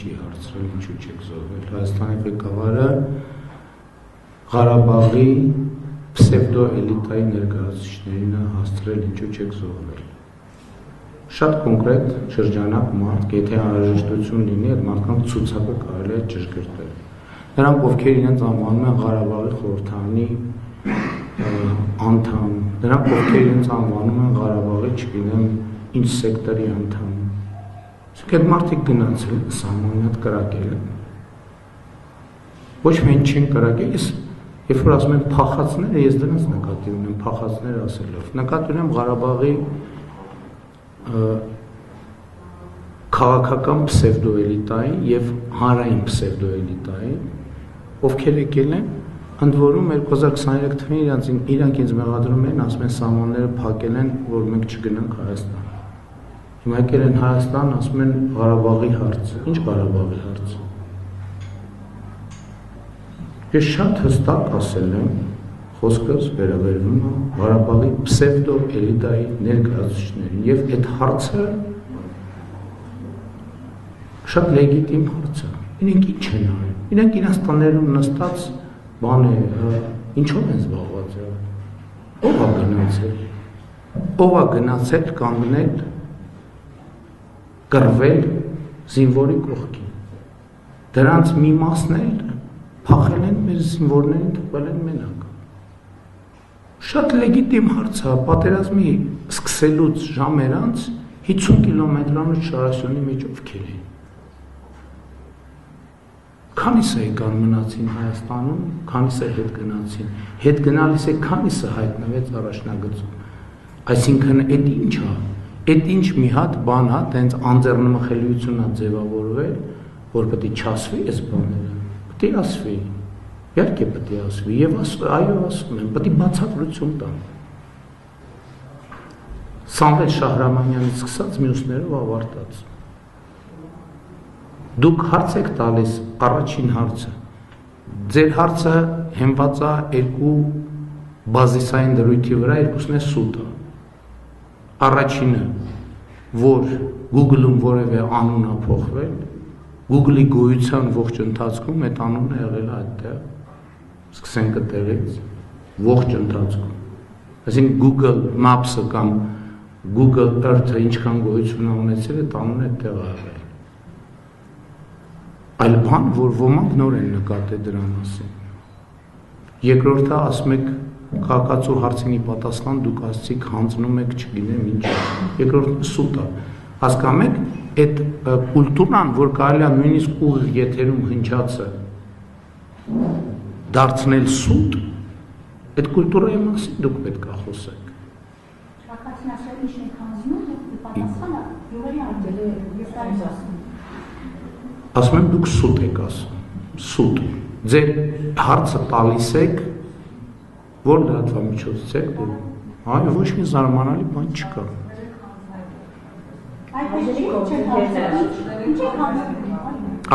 չի հարցրել, ինչու չեք զոհվել։ Հայաստանի ղեկավարը Ղարաբաղի պսևդո-էլիտայի ներկայացուցիչներին է հասցրել, ինչու չեք զոհվել։ Շատ կոնկրետ շրջանակ մարդ, եթե անհրաժեշտություն լինի, այդ մարդկանց ցուցակը կարելի է ճշգրտել։ Նրանք, ովքեր իրենց անվանում են Ղարաբաղի խորհրդարանի անդամ, նրանք, ովքեր իրենց անվանում են Ղարաբաղի, չգիտեմ, ինչ սեկտորի անդամ։ Այդ մարդիկ գնացել են սահմանի հետ կրակել են։ Ոչ միայն չեն կրակել, երբ որ ասում են փախածները, ես դրանց նկատի ունեմ, փախածներ ասելով։ Նկատի ունեմ Ղարաբաղի քաղաքական պսևդոէլիտային եւ հանրային պսևդոէլիտային, ովքեր եկել են, ընդ որում 2023 թվականին իրանք ինձ մեղադրում են, ասում են սահմանները փակել են, որ մենք չգնանք Հայաստան։ Հիմա եկել են Հայաստան, ասում են Ղարաբաղի հարց։ Ինչ Ղարաբաղի հարց։ Ես շատ հստակ ասել եմ, խոսքս վերաբերվում է Ղարաբաղի պսևդո-էլիտայի ներկայացուցիչներին եւ այդ հարցը շատ լեգիտիմ հարց է։ Իրենք ինչ են արել։ Իրենք իրենց տներում նստած բան է, ինչով են զբաղված։ Ո՞վ է գնացել։ Ո՞վ է գնացել կանգնել կռվել զինվորի կողքին։ Դրանց մի մասն էլ փախել են մեր զինվորներին, թողել են մենակ։ Շատ լեգիտիմ հարց է, պատերազմի սկսելուց ժամեր անց 50 կիլոմետրանոց շարասյունի միջով քել են։ Քանիսը եկան մնացին Հայաստանում, քանիսը հետ գնացին։ Հետ գնալիս է քանիսը հայտնվեց առաջնագծում։ Այսինքն այդ ինչ է։ Այդ ինչ մի հատ բան է, տենց անձեռնմխելիություն է ձևավորվել, որ պետք է չասվի այս բաները։ Պետք է ասվի։ Իհարկե պետք է ասվի, եւ այո ասում եմ, պետք է բացատրություն տան։ Սամվել Շահրամանյանից սկսած մյուսներով ավարտած։ Դուք հարց եք տալիս, առաջին հարցը։ Ձեր հարցը հենված է երկու բազիսային դրույթի վրա, երկուսն է սուտը։ Առաջինը, որ Google-ում որևէ անուն է փոխվել, Google-ի գոյության ողջ ընթացքում այդ անունը եղել է այդտեղ։ Սկսենք այդտեղից, ողջ ընթացքում։ Այսինքն Google Maps-ը կամ Google Earth-ը ինչքան գոյություն ունեցել, այդ անունը այդտեղ է եղել։ Այլ բան, որ ոմանք նոր են նկատել դրա մասին։ Երկրորդը ասում եք քաղաքացու հարցինի պատասխան դուք ասցիք հանձնում եք չգիտեմ ինչ։ Երկրորդը սուտ է։ Հասկանում եք, այդ կուլտուրան, որ կարելի է նույնիսկ ուղիղ եթերում հնչածը դարձնել սուտ, այդ կուլտուրայի մասին դուք պետք է խոսեք։ Քաղաքացին ասել ինչ եք հանձնում, պատասխանը յուղերի անգել է, ես այս ասում։ Ասում եմ դուք սուտ եք ասում, սուտ։ Ձեր հարցը տալիս եք, որ լրատվամիջոցից եք դուրս։ Այո, ոչ մի զարմանալի բան չկա։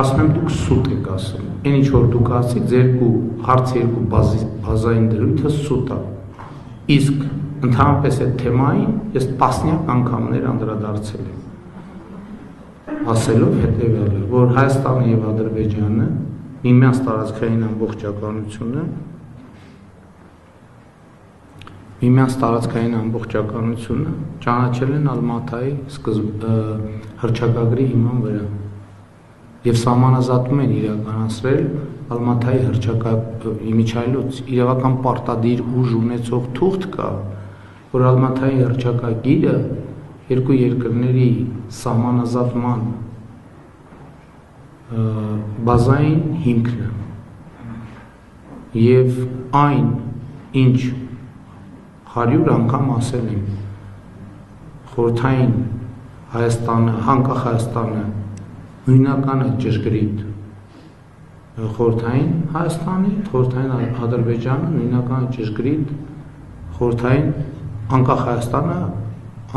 Ասում եմ դուք սուտ եք ասում։ Այն ինչ որ դուք ասիք, ձեր հարցը երկու բազային դրույթը սուտ է։ Իսկ ընդհանրապես այդ թեմային ես տասնյակ անգամներ անդրադարձել եմ։ Ասելով հետևյալը, որ Հայաստանը եւ Ադրբեջանը միմյանց տարածքային ամբողջականությունը ճանաչել են Ալմատայի հռչակագրի հիման վրա եւ սահմանազատում են իրականացրել Ալմատայի իմիջայլոց իրավական պարտադիր ուժ ունեցող թուղթ կա, որ Ալմատայի հռչակագիրը երկու երկրների սահմանազատման բազային հիմքն է եւ այն ինչ 100 անգամ ասել եմ խորհրդային Հայաստանը, անկախ Հայաստանը նույնական է ճշգրիտ խորհրդային Հայաստանի, խորհրդային Ադրբեջանը նույնական է ճշգրիտ խորհրդային անկախ Հայաստանը,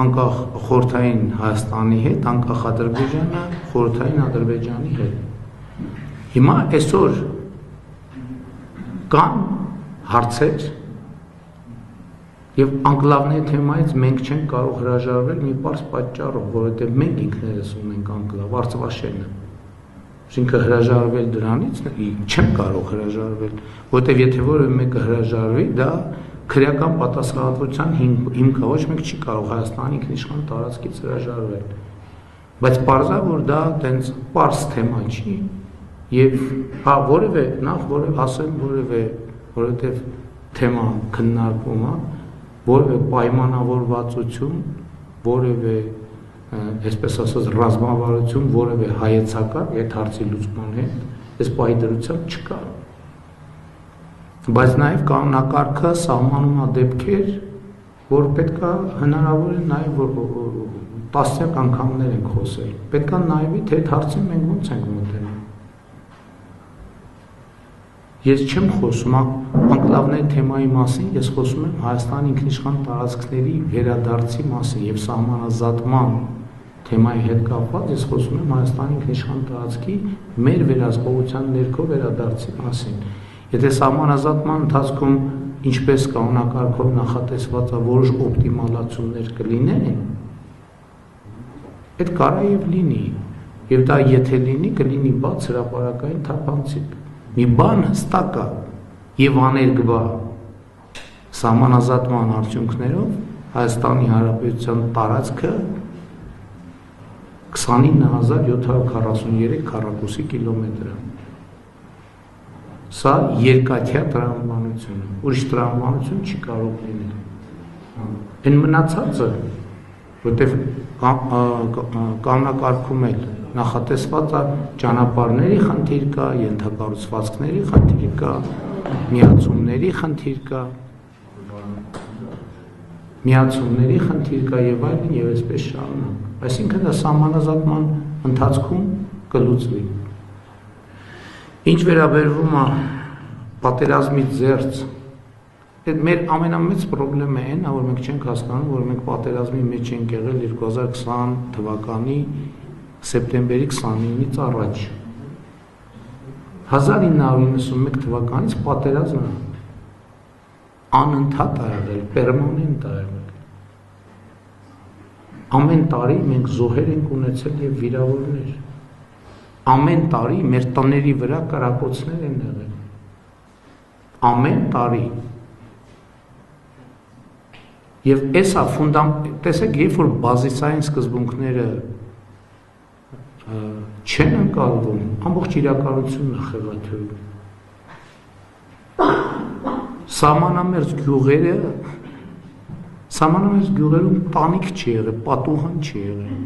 անկախ խորհրդային Հայաստանի հետ, անկախ Ադրբեջանը խորհրդային Ադրբեջանի հետ։ Հիմա այսօր կան հարցեր եւ անկլավների թեմայից մենք չենք կարող հրաժարվել մի պարզ պատճառով, որովհետեւ մենք ինքներս ունենք անկլավ, Արցախաշենը։ Այսինքն հրաժարվել դրանից չեմ կարող հրաժարվել, որտեվ եթե որևէ մեկը հրաժարվի, դա քրեական պատասխանատվության հիմք է, ոչ մեկ չի կարող Հայաստանի ինքնիշխան տարածքից հրաժարվել։ Բայց պարզա որ դա տենց պարզ թեմա չի եւ որևէ նախ ասեմ որովհետեւ թեմա քննարկվում է, որևէ պայմանավորվածություն, որևէ այսպես ասած ռազմավարություն, որևէ հայեցակարգ այդ հարցի լուծման հետ այս պայդրությամբ չկա։ Բայց նաև կանոնակարգը սահմանում է դեպքեր, որ պետք է հնարավոր է նաև տասնյակ անգամներ ենք խոսել։ Պետք է նայվի, թե այդ հարցին մենք ոնց ենք մոտենում։ Ես չեմ խոսում անկլավների թեմայի մասին, ես խոսում եմ Հայաստանի ինքնիշխան տարածքների վերադարձի մասին եւ սահմանազատման թեմայի հետ կապված, ես խոսում եմ Հայաստանի ինքնիշխան տարածքի մեր վերահսկողության ներքո վերադարձի մասին։ Եթե սահմանազատման ընթացքում ինչպես կանոնակարգով նախատեսված է որոշ օպտիմալացումներ կլինեն, այդ կարա եւ լինի, եւ դա եթե լինի, կլինի բաց հրապարակային թափանցիկ։ Մի բան հստակ է եւ աներկբա սահմանազատման արդյունքներով Հայաստանի Հանրապետության տարածքը 29743 քառակուսի կիլոմետր է։ Սա երկաթյա տրամաբանություն է, ուրիշ տրամաբանություն չի կարող լինել։ Այն մնացածը, որտեղ կանոնակարգում էլ նախատեսված է ճանապարհների խնդիր կա, ենթակառուցվածքների խնդիր կա, միացումների խնդիր կա, եւ այլն եւ այսպես շարունակ։ Այսինքն դա սահմանազատման ընթացքում կլուծվի։ Ինչ վերաբերվում է պատերազմի զերծ, այդ մեր ամենամեծ խնդրեմը այն է, որ մենք չենք հասկանում, որ մենք պատերազմի մեջ ենք եղել 2020 թվականի սեպտեմբերի 29-ից առաջ։ 1991 թվականից պատերազմը անընդհատ է եղել, պերմանենտ է եղել։ Ամեն տարի մենք զոհեր ենք ունեցել եւ վիրավորներ։ Ամեն տարի մեր տների վրա կրակոցներ են եղել։ Ամեն տարի։ Եվ էսա տեսեք, երբ որ բազիսային սկզբունքները չեն ընկալվում, ամբողջ իրականությունն է խեղաթյուրում։ Սահմանամերձ գյուղերում տանիք չի եղել, պատուհան չի եղել։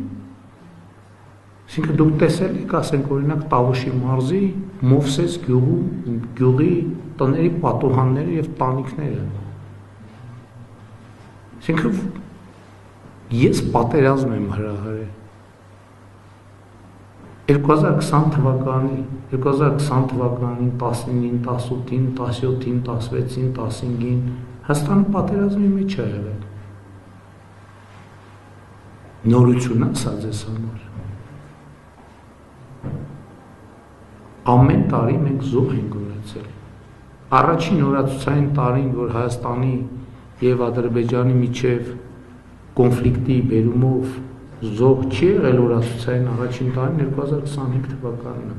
Այսինքն դուք տեսել եք, ասենք օրինակ Տավուշի մարզի Մովսես գյուղի տների պատուհանները եւ տանիքները։ Այսինքն ես պատերազմ եմ հրահարել 2020 թվականին, 19-ին, 18-ին, 17-ին, 16-ին, 15-ին Հայաստանը պատերազմի մեջ է եղել։ Նորություն է սա ձեզ համար։ Ամեն տարի մենք զոհ ենք ունեցել։ Առաջին օրացուցային տարին, որ Հայաստանի եւ Ադրբեջանի միջև կոնֆլիկտի բերումով զոհ չի եղել օրացուցային առաջին տարին 2025 թվականն է։